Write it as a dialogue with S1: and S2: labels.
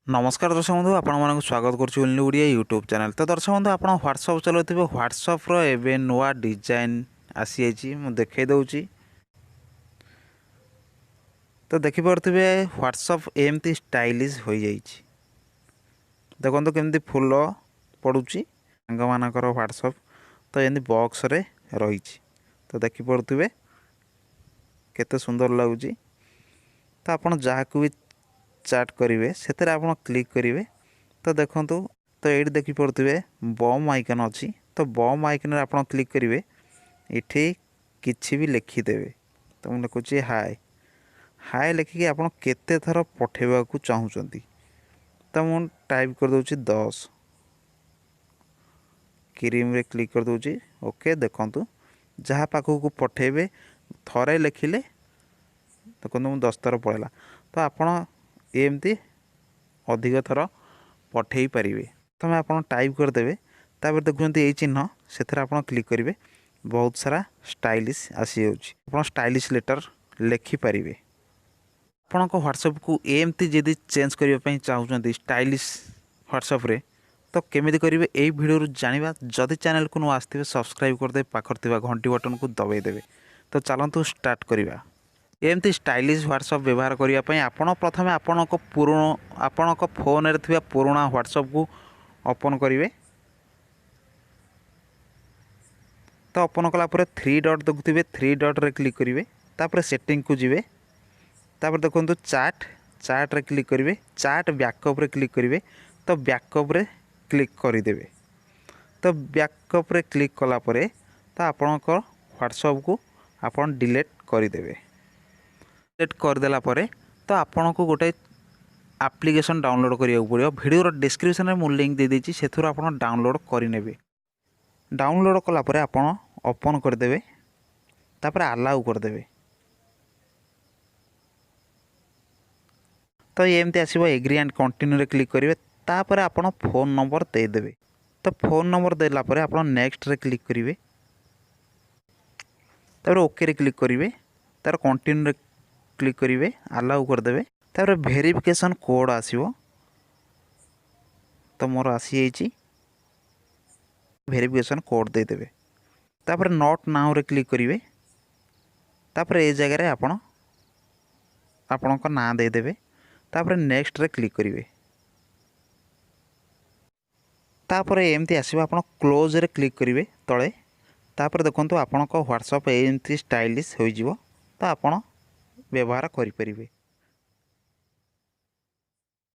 S1: नमस्कार दर्शक बंधु आपण स्वागत करुच्ची ओनलीओडिया यूट्यूब चैनल। तो दर्शक बंधु आप व्हाट्सअप चलाते व्हाट्सअप एवं नुआ डिजाइन आसी मुझे देखे दूची। तो देखिपे व्हाट्सअप एमती स्टाइलिश हो जाइए। देखो केमती फूल पड़ुची सांग मानकर व्हाट्सअप तो एमती बॉक्स रे रही। तो देखिपे केते सुंदर लगुच। तो आपण जहाँ को भी चैट करेंगे से आप क्लिक करेंगे तो देखूँ। तो ये देखिपे बम आइकन अच्छी। तो बम आइकन आप क्लिक करेंगे ये किसी भी लिखिदेवे। तो मुझे लिखुची हाय हाय लिखिकी आप केते थर पठेबा को चाहूँगी। तो मुझे टाइप कर दूची 10 क्रीम रे क्लिक कर दूची। ओके देखूँ जहाँ पाखक को पठेबे थरे लिखिले देखो मुझे 10 थर पड़ेगा। तो आपण एमती अधिक थर पठे पारे। तो मैं आप टाइप करदे तापर देखुं ये चिन्ह से क्लिक करेंगे बहुत सारा स्टाइलिश आसी जाऊँ। स्टाइलिश लेटर लिखिपारे। आपण व्हाट्सअप को एमती जदि चेंज करने चाहते स्टाइलिश व्हाट्सअप रे तो केमी करेंगे यही वीडियो जाना। जदि चैनल को नुआ आसते सब्सक्राइब करदे पाखर घंटी बटन को दबाई देवे। तो चलतु स्टार्ट करवा। एमती स्टाइलिश व्हाट्सअप व्यवहार करने आपण प्रथम आपण फोन रे थिबा पुराना व्हाट्सअप को ओपन करेंगे। तो ओपन कलापर 3 डॉट देखुए 3 डॉट रे क्लिक करेंगे। तापर सेटिंग को जीवे। तापर देखो चार्ट रे क्लिक करेंगे। चार्ट बैकअप रे क्लिक करेंगे। तो बैकअप रे क्लिक करदेवे। तो बैकअप रे क्लिक कलापर तो आपण व्हाट्सअप को आपण डिलीट करदेवे। डिलीट करदेला परे तो आपन को गोटे एप्लिकेशन डाउनलोड करिया पड़ो। वीडियो डिस्क्रिप्शन में मुझे लिंक दे देछि से आप डाउनलोड करेंगे। डाउनलोड कलापर आपन ओपन करदेवे। तापर अलाउ करदेवे। तो एमती आसो एग्री एंड कंटिन्यू रे क्लिक करेंगे। तापर आपन फोन नंबर देदेवे। तो फोन नंबर देला परे आपन नेक्स्ट रे क्लिक करेंगे। तापर ओके रे क्लिक करेंगे। तार कंटिन्यू रे क्लिक करेंगे अलाउ करदेवे। तापर वेरिफिकेशन कोड आसीबो। तो मोर आसी जाइए वेरिफिकेशन कोड देदेवे। तापर नॉट नाउ रे क्लिक करेंगे। तापर ए जगह रे आपण को नाम देदेवे। तापर नेक्स्ट रे क्लिक करेंगे। तापर एमती आसीबो आपण क्लोज रे क्लिक करेंगे तले। तापर देखंतु आपण को व्हाट्सएप एमती स्टाइलिश हो जिवो। तो आपण व्यवहार करि परिबे।